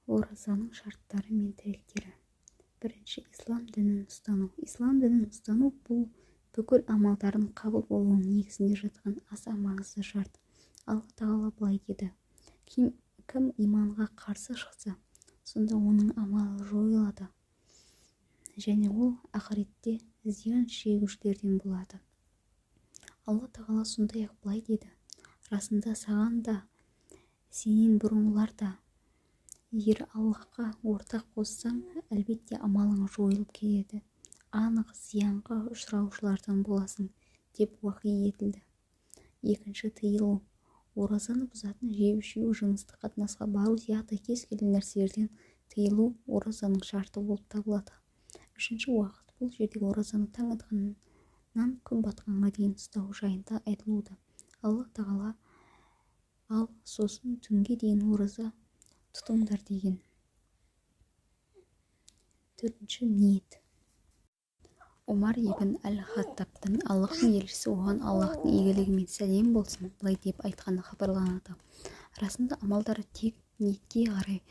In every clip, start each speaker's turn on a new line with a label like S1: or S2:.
S1: Оразаның шарттары мен тіректері. Бірінші, ислам дінін ұстану. Ислам дінін ұстану бұл бүкіл амалдардың қабыл болуының негізінде жатқан аса маңызды шарт. Алла тағала былай деді: кім иманға қарсы шықса, сонда оның амалы жойылады, және ол ақыретте зиян шегушілерден болады. Алла тағала сондай-ақ былай деді: расында саған да, сенен бұрынғылар да, егер Аллахқа ортақ қоссаң, әлбетте амалың жойылып кетеді, анық зиянға ұшыраушылардан боласың, деп уахи етілді. Екінші, тыйылу. Оразаны бұзатын жеу-ішу, жыныстық қатынасқа бару сияқты кез келген нәрселерден тыйылу оразаның шарты болып табылады. Үшінші, уақыт. Бұл жерде оразаны таң атқаннан күн батқанға дейін ұстау жайында айтылуда. Алла тағала ал сосын түнге дейін ораза тұтыңдар деген. Төртінші, ниет. Омар ибн әл-Хаттабтың, Аллахтың елшісі оған Аллахтың игілігімен сәлем болсын, былай деп айтқаны хабарланады: расында амалдар тек ниетке қарай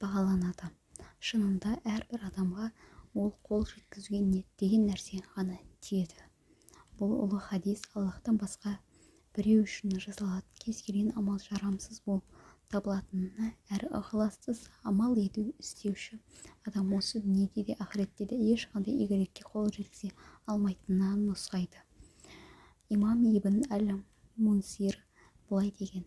S1: бағаланады. Шынында әрбір адамға ол қол жеткізуге ниеттеген нәрсе ғана тиеді. Бұл ұлы хадис Аллахтан басқа біреу үшін жасалатын кез келген амал жарамсыз болып табылатынына, әрі ықылассыз амал істеуші адам осы дүниеде де ақыретте де ешқандай игілікке қол жеткізе алмайтынына нұсқайды. Имам ибн әл-Мунзир былай деген: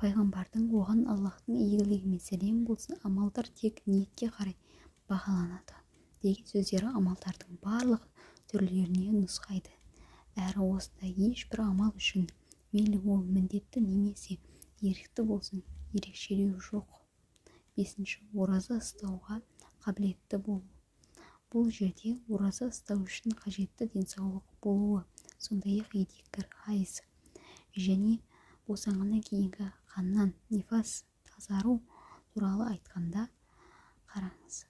S1: пайғамбардың, оған Аллахтың игілігімен сәлем болсын, амалдар тек ниетке қарай бағаланады деген сөздері амалдардың барлық түрлеріне нұсқайды. Әрі осында ешбір амал үшін, мейлі ол міндетті немесе ерікті болсын, ерекшелеу жоқ. Бесінші, ораза ұстауға қабілетті болу. Бұл жерде ораза ұстау үшін қажетті денсаулық болуы, сондай-ақ едеккір, хайыз және босанғаннан кейінгі қаннан нифас тазару туралы айтқанда қараңыз.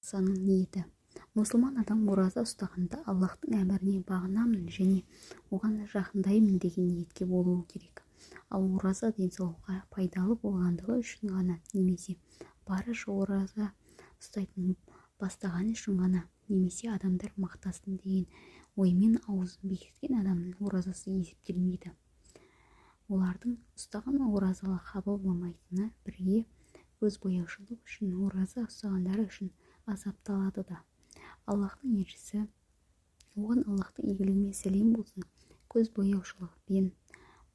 S1: Оразаның ниеті. Мұсылман адам ораза ұстағанда Аллахтың әміріне бағынамын және оған жақындаймын деген ниетке болуы керек. Ал ораза денсаулыққа пайдалы болғандығы үшін ғана, немесе барынша ораза ұстайтын бастағаны үшін ғана, немесе адамдар мақтасын деген оймен аузын бекіткен адамның оразасы есептелмейді. Олардың ұстаған оразалы қабыл болмайтыны бірге көзбояушылық үшін ораза ұстағандары үшін азапталады да. Аллахтың елшісі оған Аллахтың игілігімен сәлем болсын, көзбояушылықпен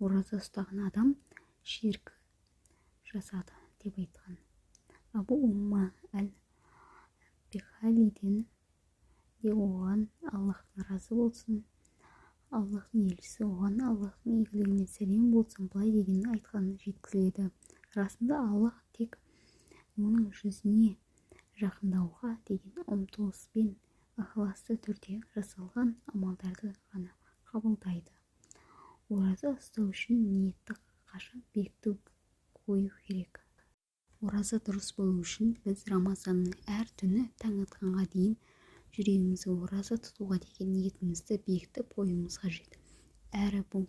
S1: ораза ұстаған адам ширк жасады деп айтқан. Абу Умма әл-Бихалиден де оған Аллахтың разы болсын, Аллахтың елшісі оған Аллахтың игілігімен сәлем болсын, былай деген айтқаны жеткізіледі: расында Аллах тек оның жүзіне жақындауға деген ұмтылыспен ықыласты түрде жасалған амалдарды ғана қабылдайды. Ораза ұстау үшін ниетті қашан бекіту қою керек. Ораза дұрыс болу үшін біз Рамазанның әр түні таң атқанға дейін жүрегімізді ораза тұтуға деген ниетімізді бекітіп қоюымыз қажет. Әрі бұл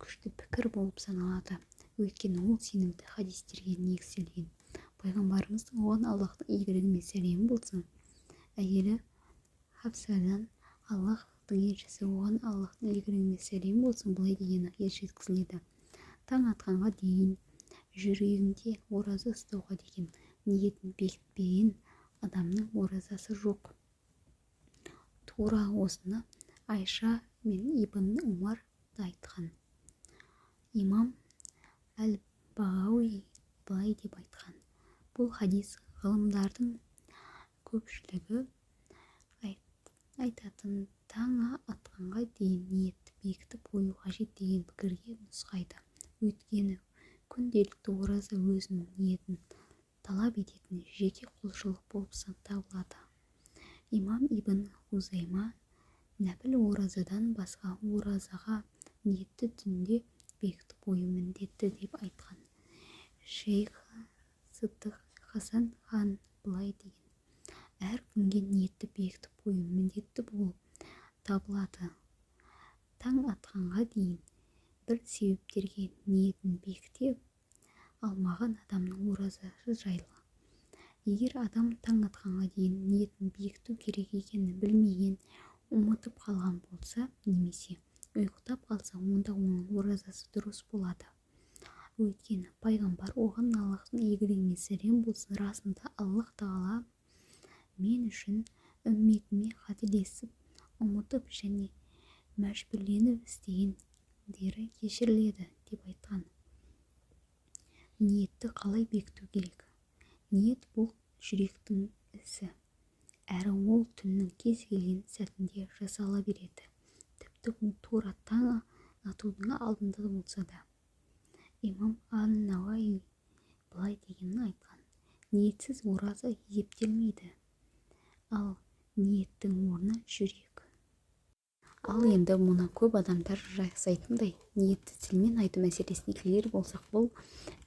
S1: күшті пікір болып саналады, өйткені ол сенімді хадистерге негізделген. Пайғамбарымыздың, оған Аллахтың игілігімен сәлем болсын, әйелі Хафсадан, Аллахтың елшісі оған Аллахтың игілігімен сәлем болсын, былай дегені жеткізіледі: таң атқанға дейін жүрегінде ораза ұстауға деген ниетін бекітпеген адамның оразасы жоқ. Тура осыны Айша мен Ибн Умар да айтқан. Имам әл-Бағауи былай деп айтқан: бұл хадис ғылымдардың көпшілігі айтатын таң атқанға дейін ниетті бекітіп қою қажет деген пікірге нұсқайды. Өйткені күнделікті ораза өзінің ниетін талап ететін жеке құлшылық болып табылады. Имам ибн Хузайма нәпіл оразадан басқа оразаға ниетті түнде бекітіп қою міндетті деп айтқан. Шейх Сыдық Хасан хан былай деген: әр күнге ниетті бекітіп қою міндетті болып табылады. Таң атқанға дейін бір себептерге ниетін бекіте алмаған адамның оразасы жайлы Егер адам таң атқанға дейін ниетін бекіту керек екенін білмеген, ұмытып қалған болса, немесе ұйықтап қалса, онда оның оразасы дұрыс болады. Өйткені пайғамбар оған Аллахтың игілігіне сәлем болсын, расында Аллах Тағала мен үшін үмметіме қателесіп, ұмытып және мәжбүрленіп істегендері кешіріледі деп айтқан. Ниетті қалай бекіту керек? Ниет бұл жүректің ісі, әрі ол түннің кез келген сәтінде жасала береді. Тіпті бұл тура таң атудың алдында болса да. Имам ан-Науаи былай дегенін айтқан: ниетсіз ораза есептелмейді, ал ниеттің орны жүрек. Ал енді мұны көп адамдар жасайтындай ниетті тілмен айту мәселесіне келер болсақ, бұл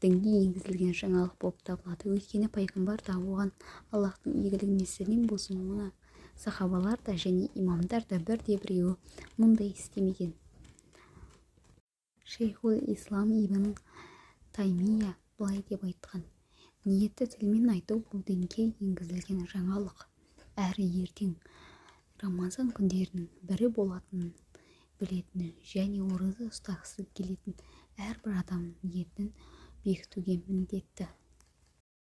S1: дінге енгізілген жаңалық болып табылады. Өйткені пайғамбар да, оған Аллахтың игілігіне сәлем болсын, оны сахабалар да және имамдар да бірде-біреуі мұндай істемеген. Шейхул Ислам ибн Таймия былай деп айтқан: ниетті тілмен айту бұл дінге енгізілген жаңалық, әрі ертең Рамазан күндерінің бірі болатынын білетіні және ораза ұстағысы келетін әрбір адам ниетін бекітуге міндетті.